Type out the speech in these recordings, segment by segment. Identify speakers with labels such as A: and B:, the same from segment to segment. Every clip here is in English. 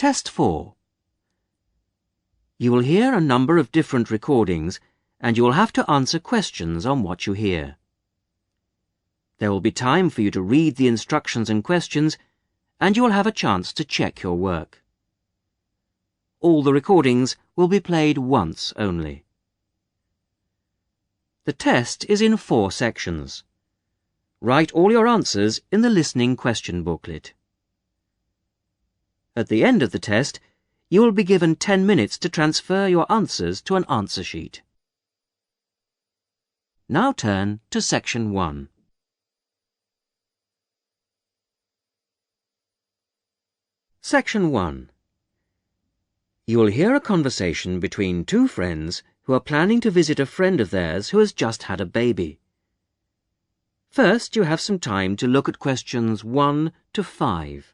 A: Test 4. You will hear a number of different recordings and you will have to answer questions on what you hear. There will be time for you to read the instructions and questions and you will have a chance to check your work. All the recordings will be played once only. The test is in 4 sections. Write all your answers in the listening question booklet. At the end of the test, you will be given 10 minutes to transfer your answers to an answer sheet. Now turn to Section 1. Section 1. You will hear a conversation between 2 friends who are planning to visit a friend of theirs who has just had a baby. First, you have some time to look at questions 1 to 5.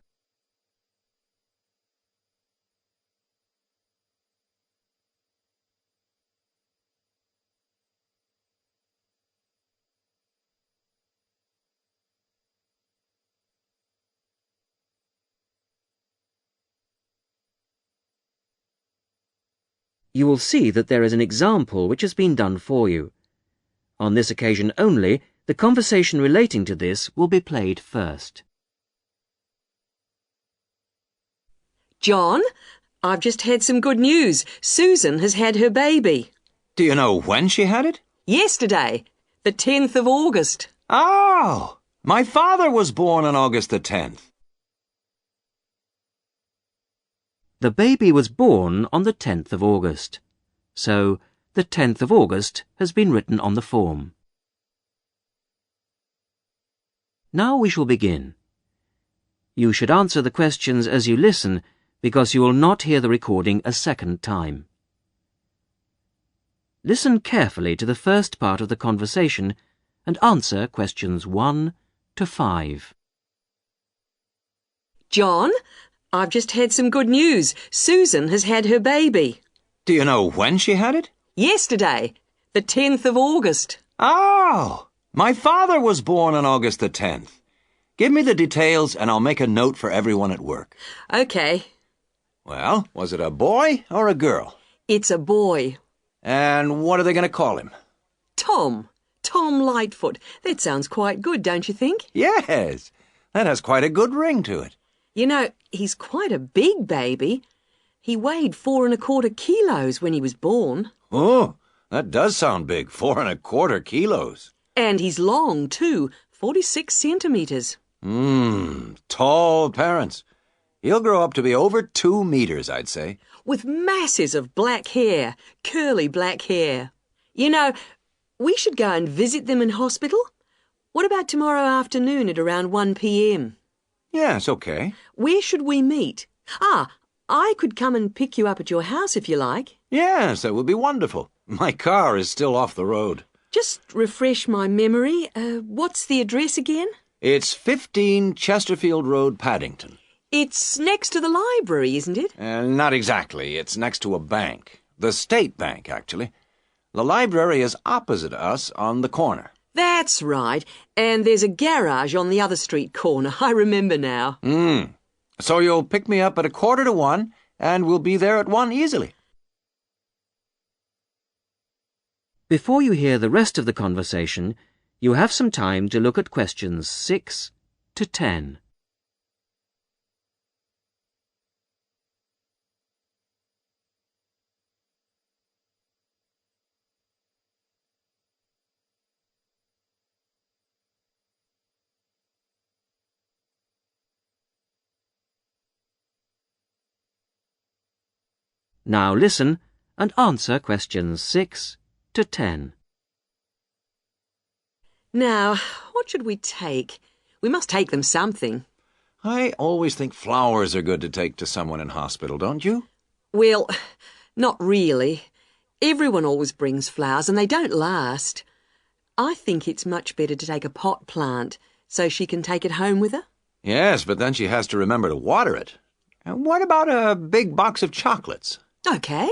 A: You will see that there is an example which has been done for you. On this occasion only, the conversation relating to this will be played first.
B: John, I've just had some good news. Susan has had her baby.
C: Do you know when she had it?
B: Yesterday, the 10th of August.
C: Oh, my father was born on August the 10th.
A: The baby was born on the 10th of August, so the 10th of August has been written on the form. Now we shall begin. You should answer the questions as you listen because you will not hear the recording a second time. Listen carefully to the first part of the conversation and answer questions 1 to 5.
B: John, I've just had some good news. Susan has had her baby.
C: Do you know when she had it?
B: Yesterday, the 10th of August.
C: Oh, my father was born on August the 10th. Give me the details and I'll make a note for everyone at work.
B: Okay.
C: Well, was it a boy or a girl?
B: It's a boy.
C: And what are they going to call him?
B: Tom. Tom Lightfoot. That sounds quite good, don't you think?
C: Yes, that has quite a good ring to it.
B: You know, he's quite a big baby. He weighed 4¼ kilos when he was born.
C: Oh, that does sound big, 4¼ kilos.
B: And he's long, too, 46 centimetres.
C: Tall parents. He'll grow up to be over 2 meters, I'd say.
B: With masses of black hair, curly black hair. You know, we should go and visit them in hospital. What about tomorrow afternoon at around 1 p.m?
C: Yes, okay.
B: Where should we meet? I could come and pick you up at your house if you like.
C: Yes, that would be wonderful. My car is still off the road.
B: Just refresh my memory. What's the address again?
C: It's 15 Chesterfield Road, Paddington.
B: It's next to the library, isn't it?
C: Not exactly. It's next to a bank. The State Bank, actually. The library is opposite us on the corner.
B: That's right. And there's a garage on the other street corner. I remember now.
C: So you'll pick me up at 1:45, and we'll be there at 1 easily.
A: Before you hear the rest of the conversation, you have some time to look at questions 6 to 10. Now listen and answer questions 6 to 10.
B: Now, what should we take? We must take them something.
C: I always think flowers are good to take to someone in hospital, don't you?
B: Well, not really. Everyone always brings flowers and they don't last. I think it's much better to take a pot plant so she can take it home with her.
C: Yes, but then she has to remember to water it. And what about a big box of chocolates?
B: Okay,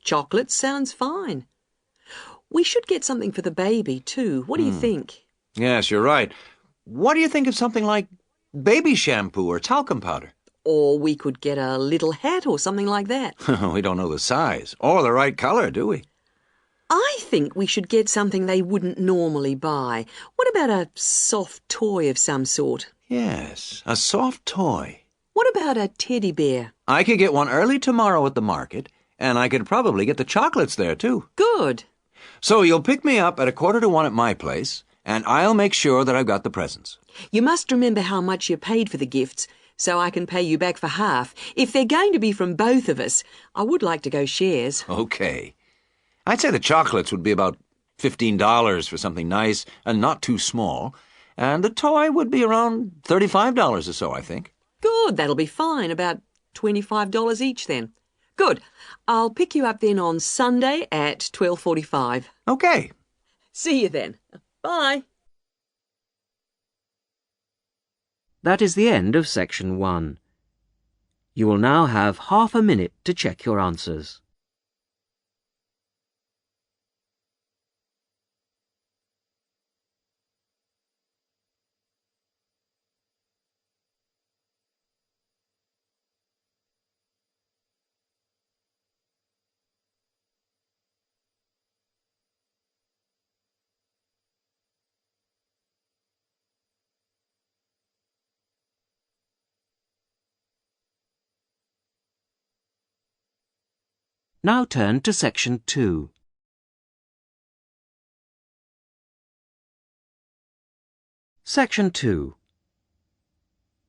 B: chocolate sounds fine. We should get something for the baby too. What do you think?
C: Yes, you're right. What do you think of something like baby shampoo or talcum powder?
B: Or we could get a little hat or something like that.
C: We don't know the size or the right color, do we?
B: I think we should get something they wouldn't normally buy. What about a soft toy of some sort?
C: Yes, a soft toy.
B: What about a teddy bear?
C: I could get one early tomorrow at the market, and I could probably get the chocolates there, too.
B: Good.
C: So you'll pick me up at 1:45 at my place, and I'll make sure that I've got the presents.
B: You must remember how much you paid for the gifts, so I can pay you back for half. If they're going to be from both of us, I would like to go shares.
C: Okay. I'd say the chocolates would be about $15 for something nice and not too small, and the toy would be around $35 or so, I think.
B: Good, that'll be fine. About $25 each then. Good. I'll pick you up then on Sunday at 12:45.
C: Okay.
B: See you then. Bye.
A: That is the end of section 1. You will now have half a minute to check your answers. Now turn to section 2. Section 2.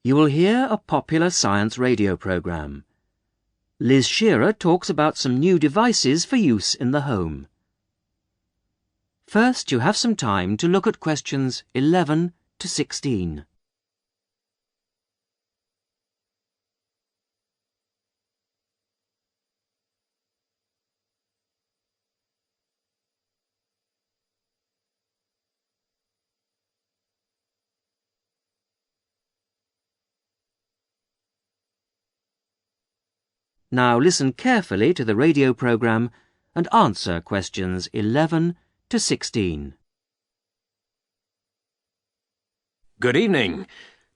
A: You will hear a popular science radio program. Liz Shearer talks about some new devices for use in the home. First, you have some time to look at questions 11 to 16. Now listen carefully to the radio program and answer questions 11 to 16.
D: Good evening.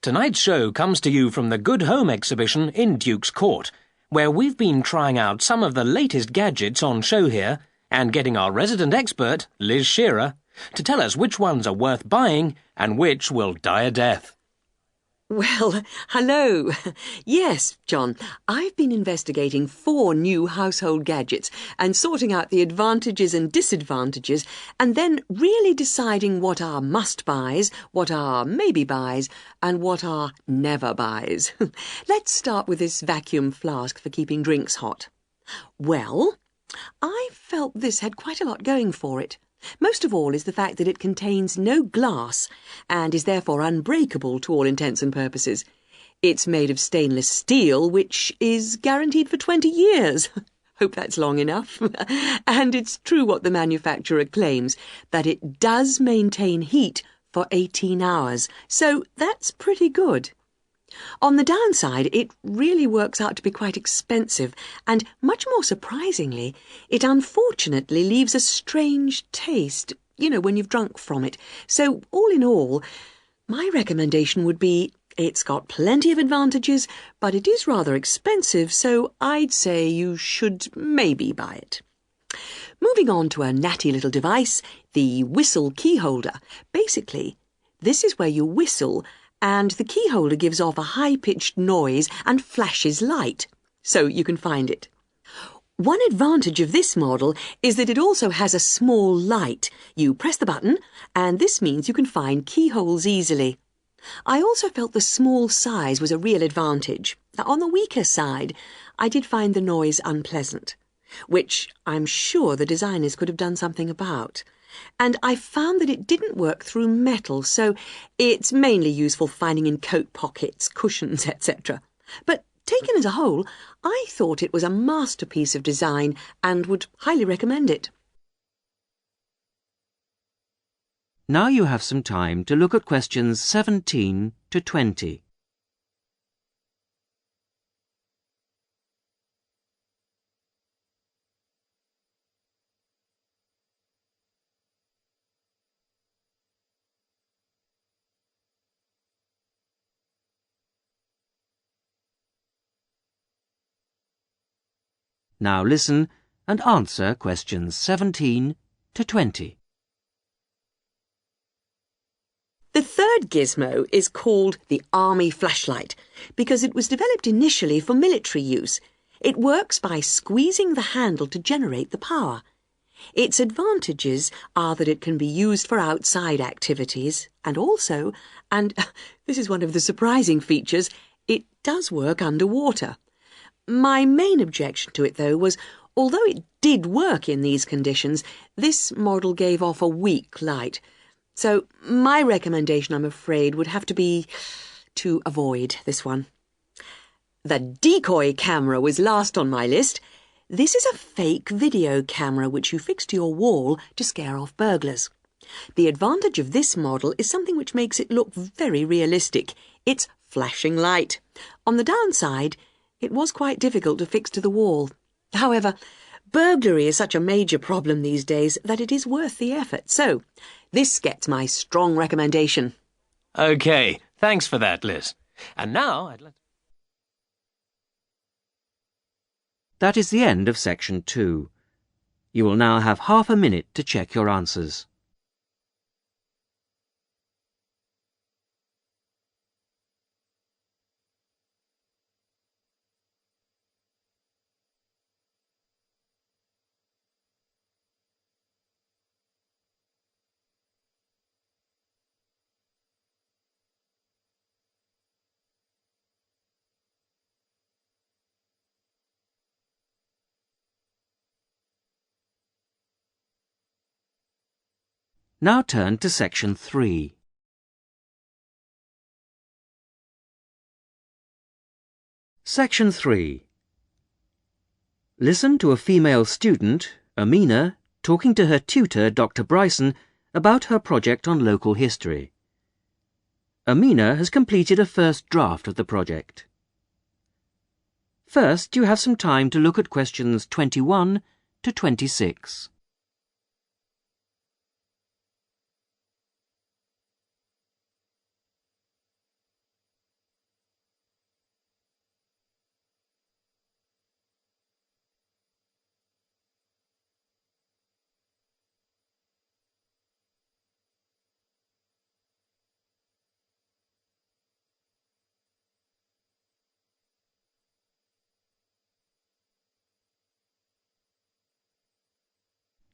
D: Tonight's show comes to you from the Good Home exhibition in Duke's Court, where we've been trying out some of the latest gadgets on show here and getting our resident expert, Liz Shearer, to tell us which ones are worth buying and which will die a death.
B: Well, hello. Yes, John, I've been investigating 4 new household gadgets and sorting out the advantages and disadvantages and then really deciding what are must-buys, what are maybe-buys, and what are never-buys. Let's start with this vacuum flask for keeping drinks hot. Well, I felt this had quite a lot going for it. Most of all is the fact that it contains no glass and is therefore unbreakable to all intents and purposes. It's made of stainless steel, which is guaranteed for 20 years. Hope that's long enough. And it's true what the manufacturer claims, that it does maintain heat for 18 hours. So that's pretty good. On the downside, it really works out to be quite expensive, and much more surprisingly, it unfortunately leaves a strange taste, when you've drunk from it. So, all in all, my recommendation would be it's got plenty of advantages, but it is rather expensive, so I'd say you should maybe buy it. Moving on to a natty little device, the whistle key holder. Basically, this is where you whistle and the key holder gives off a high-pitched noise and flashes light, so you can find it. One advantage of this model is that it also has a small light. You press the button, and this means you can find keyholes easily. I also felt the small size was a real advantage. On the weaker side, I did find the noise unpleasant, which I'm sure the designers could have done something about. And I found that it didn't work through metal, so it's mainly useful finding in coat pockets, cushions, etc. But taken as a whole, I thought it was a masterpiece of design and would highly recommend it.
A: Now you have some time to look at questions 17 to 20. Now listen and answer questions 17 to 20.
B: The third gizmo is called the Army flashlight because it was developed initially for military use. It works by squeezing the handle to generate the power. Its advantages are that it can be used for outside activities and also, and this is one of the surprising features, it does work underwater. My main objection to it, though, was although it did work in these conditions, this model gave off a weak light. So my recommendation, I'm afraid, would have to be to avoid this one. The decoy camera was last on my list. This is a fake video camera which you fix to your wall to scare off burglars. The advantage of this model is something which makes it look very realistic. It's flashing light. On the downside, it was quite difficult to fix to the wall. However, burglary is such a major problem these days that it is worth the effort. So, this gets my strong recommendation.
D: OK, thanks for that, Liz. And now I'd like to...
A: That is the end of section 2. You will now have half a minute to check your answers. Now turn to section 3. Section 3. Listen to a female student, Amina, talking to her tutor, Dr. Bryson, about her project on local history. Amina has completed a first draft of the project. First, you have some time to look at questions 21 to 26.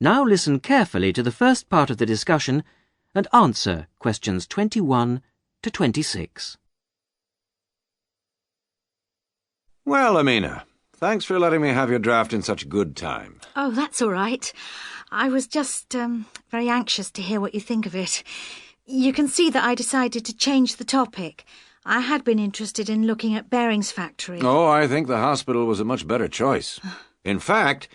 A: Now listen carefully to the first part of the discussion and answer questions 21 to 26.
C: Well, Amina, thanks for letting me have your draft in such good time.
E: Oh, that's all right. I was just very anxious to hear what you think of it. You can see that I decided to change the topic. I had been interested in looking at Bering's factory.
C: Oh, I think the hospital was a much better choice. In fact,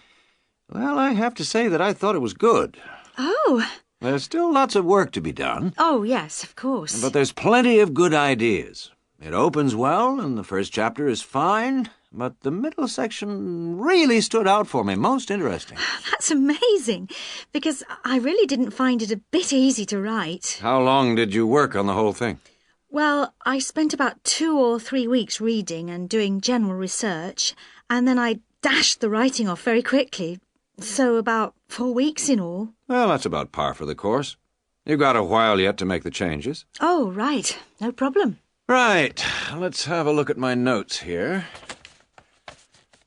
C: well, I have to say that I thought it was good.
E: Oh.
C: There's still lots of work to be done.
E: Oh, yes, of course.
C: But there's plenty of good ideas. It opens well, and the first chapter is fine, but the middle section really stood out for me. Most interesting.
E: That's amazing, because I really didn't find it a bit easy to write.
C: How long did you work on the whole thing?
E: Well, I spent about 2 or 3 weeks reading and doing general research, and then I dashed the writing off very quickly. So about 4 weeks in all.
C: Well, that's about par for the course. You've got a while yet to make the changes.
E: Oh, right. No problem.
C: Right. Let's have a look at my notes here.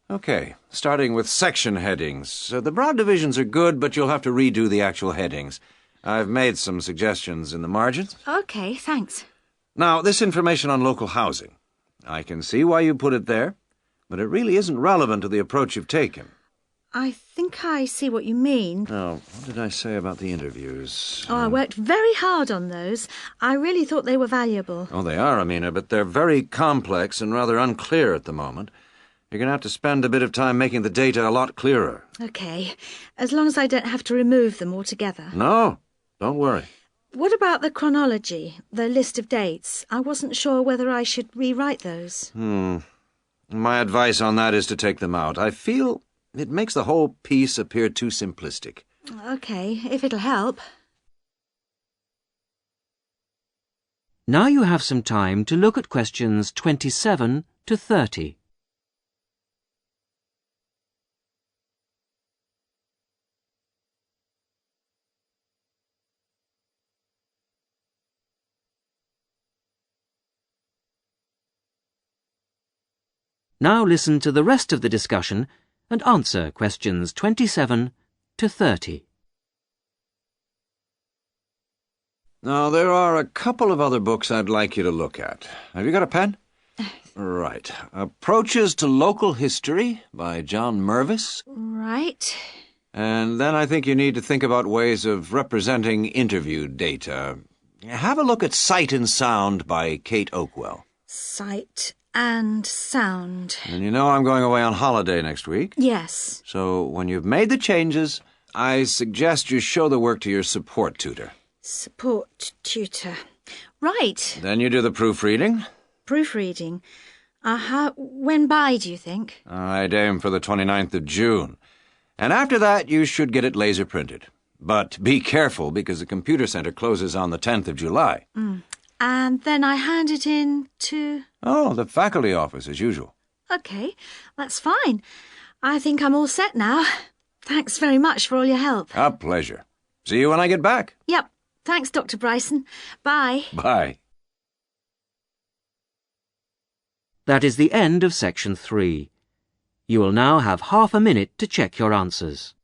C: Okay, starting with section headings. The broad divisions are good, but you'll have to redo the actual headings. I've made some suggestions in the margins.
E: OK, thanks.
C: Now, this information on local housing. I can see why you put it there, but it really isn't relevant to the approach you've taken.
E: I think I see what you mean.
C: Now, what did I say about the interviews?
E: Oh, I worked very hard on those. I really thought they were valuable.
C: Oh, they are, Amina, but they're very complex and rather unclear at the moment. You're going to have to spend a bit of time making the data a lot clearer.
E: OK, as long as I don't have to remove them altogether.
C: No, don't worry.
E: What about the chronology, the list of dates? I wasn't sure whether I should rewrite those.
C: My advice on that is to take them out. I feel it makes the whole piece appear too simplistic.
E: OK, if it'll help.
A: Now you have some time to look at questions 27 to 30. Now listen to the rest of the discussion and answer questions 27 to 30.
C: Now, there are a couple of other books I'd like you to look at. Have you got a pen? Right. Approaches to Local History by John Mervis.
E: Right.
C: And then I think you need to think about ways of representing interview data. Have a look at Sight and Sound by Kate Oakwell.
E: Sight and sound.
C: And you know I'm going away on holiday next week.
E: Yes.
C: So when you've made the changes, I suggest you show the work to your support tutor.
E: Support tutor. Right.
C: Then you do the proofreading.
E: Proofreading. When by, do you think?
C: I'd aim for the 29th of June. And after that, you should get it laser printed. But be careful, because the computer center closes on the 10th of July.
E: And then I hand it in to...
C: Oh, the faculty office, as usual.
E: OK, that's fine. I think I'm all set now. Thanks very much for all your help.
C: A pleasure. See you when I get back.
E: Yep. Thanks, Dr. Bryson. Bye.
C: Bye.
A: That is the end of section 3. You will now have half a minute to check your answers.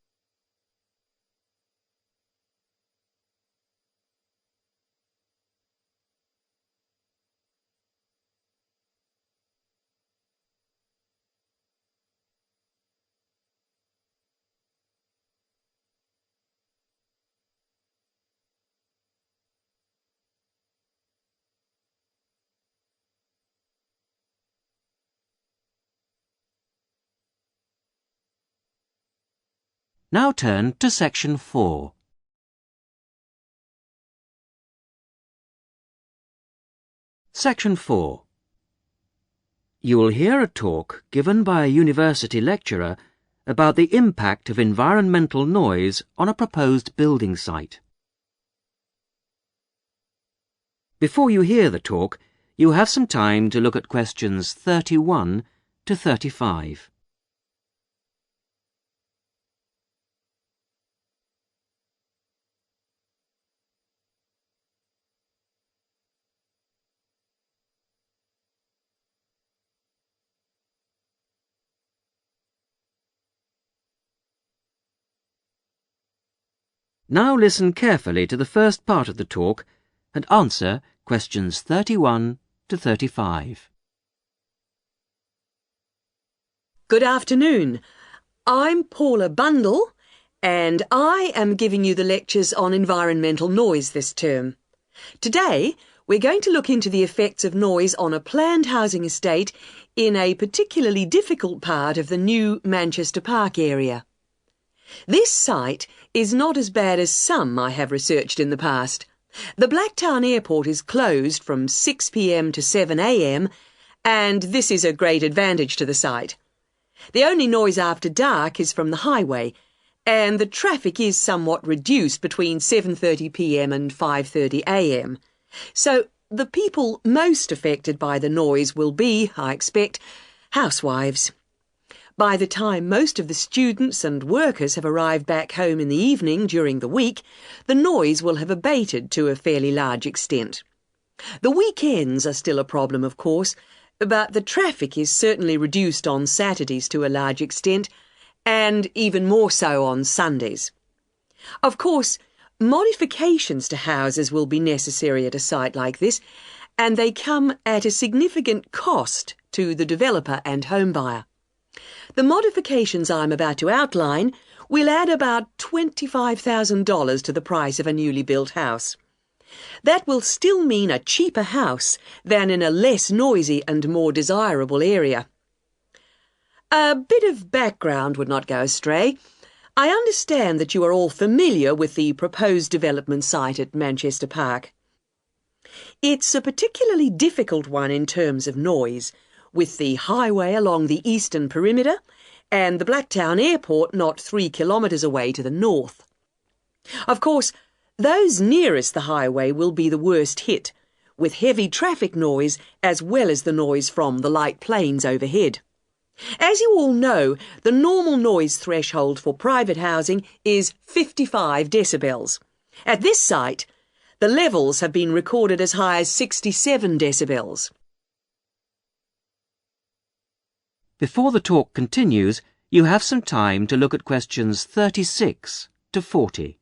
A: Now turn to section 4. Section 4. You will hear a talk given by a university lecturer about the impact of environmental noise on a proposed building site. Before you hear the talk, you have some time to look at questions 31 to 35. Now listen carefully to the first part of the talk and answer questions 31 to 35.
B: Good afternoon. I'm Paula Bundle, and I am giving you the lectures on environmental noise this term. Today, we're going to look into the effects of noise on a planned housing estate in a particularly difficult part of the new Manchester Park area. This site is not as bad as some I have researched in the past. The Blacktown Airport is closed from 6 p.m. to 7 a.m, and this is a great advantage to the site. The only noise after dark is from the highway, and the traffic is somewhat reduced between 7:30 p.m. and 5:30 a.m. So the people most affected by the noise will be, I expect, housewives. By the time most of the students and workers have arrived back home in the evening during the week, the noise will have abated to a fairly large extent. The weekends are still a problem, of course, but the traffic is certainly reduced on Saturdays to a large extent, and even more so on Sundays. Of course, modifications to houses will be necessary at a site like this, and they come at a significant cost to the developer and home buyer. The modifications I'm about to outline will add about $25,000 to the price of a newly built house. That will still mean a cheaper house than in a less noisy and more desirable area. A bit of background would not go astray. I understand that you are all familiar with the proposed development site at Manchester Park. It's a particularly difficult one in terms of noise, with the highway along the eastern perimeter and the Blacktown Airport not 3 kilometres away to the north. Of course, those nearest the highway will be the worst hit, with heavy traffic noise as well as the noise from the light planes overhead. As you all know, the normal noise threshold for private housing is 55 decibels. At this site, the levels have been recorded as high as 67 decibels.
A: Before the talk continues, you have some time to look at questions 36 to 40.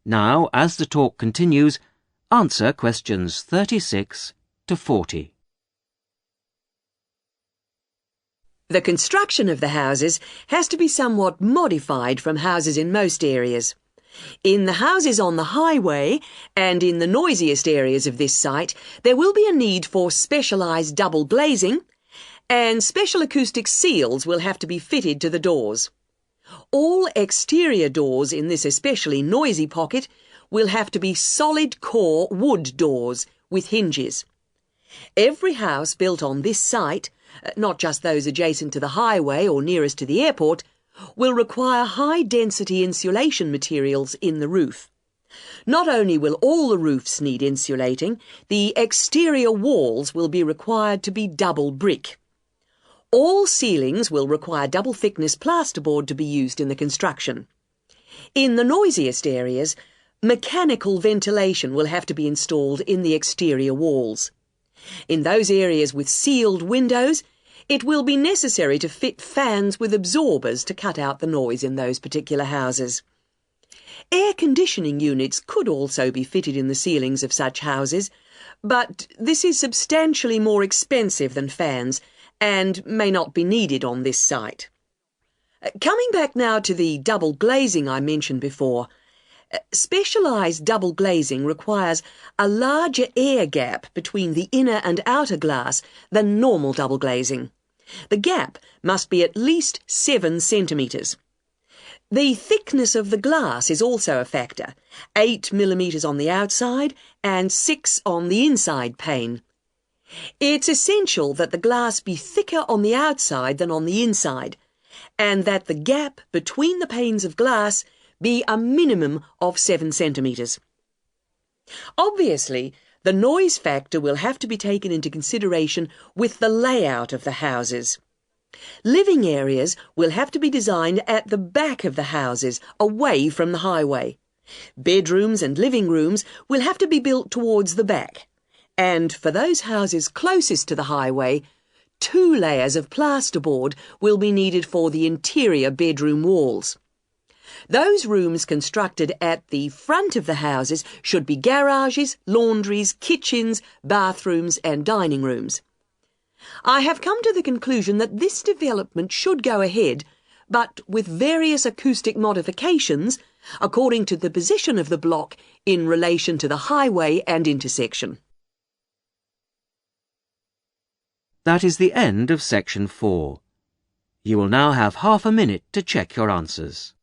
A: Now, as the talk continues, answer questions 36 to 40.
B: The construction of the houses has to be somewhat modified from houses in most areas. In the houses on the highway and in the noisiest areas of this site, there will be a need for specialised double glazing, and special acoustic seals will have to be fitted to the doors. All exterior doors in this especially noisy pocket will have to be solid core wood doors with hinges. Every house built on this site, not just those adjacent to the highway or nearest to the airport, will require high-density insulation materials in the roof. Not only will all the roofs need insulating, the exterior walls will be required to be double brick. All ceilings will require double-thickness plasterboard to be used in the construction. In the noisiest areas, mechanical ventilation will have to be installed in the exterior walls. In those areas with sealed windows, it will be necessary to fit fans with absorbers to cut out the noise in those particular houses. Air conditioning units could also be fitted in the ceilings of such houses, but this is substantially more expensive than fans and may not be needed on this site. Coming back now to the double glazing I mentioned before, specialised double glazing requires a larger air gap between the inner and outer glass than normal double glazing. The gap must be at least 7 centimetres. The thickness of the glass is also a factor, 8 millimetres on the outside and 6 on the inside pane. It's essential that the glass be thicker on the outside than on the inside, and that the gap between the panes of glass be a minimum of 7 centimetres. Obviously, the noise factor will have to be taken into consideration with the layout of the houses. Living areas will have to be designed at the back of the houses, away from the highway. Bedrooms and living rooms will have to be built towards the back. And for those houses closest to the highway, 2 layers of plasterboard will be needed for the interior bedroom walls. Those rooms constructed at the front of the houses should be garages, laundries, kitchens, bathrooms and dining rooms. I have come to the conclusion that this development should go ahead, but with various acoustic modifications according to the position of the block in relation to the highway and intersection.
A: That is the end of section 4. You will now have half a minute to check your answers.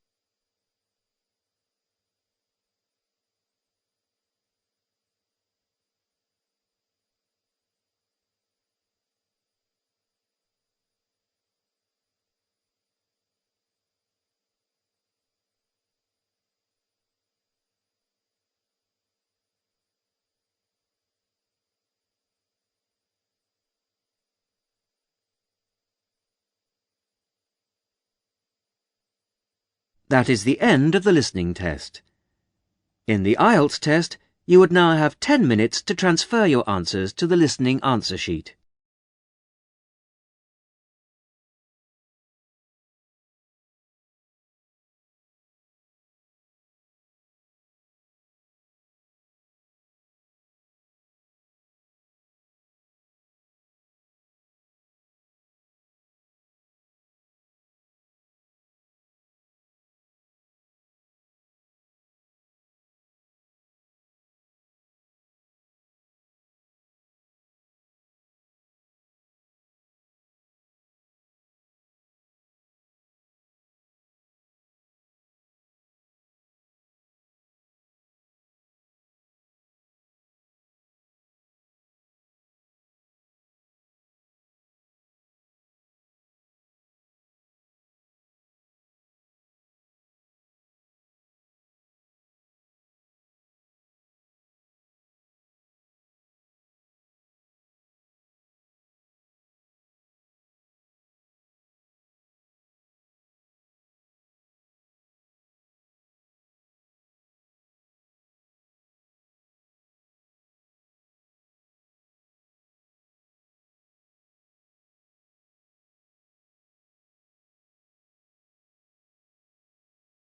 A: That is the end of the listening test. In the IELTS test, you would now have 10 minutes to transfer your answers to the listening answer sheet.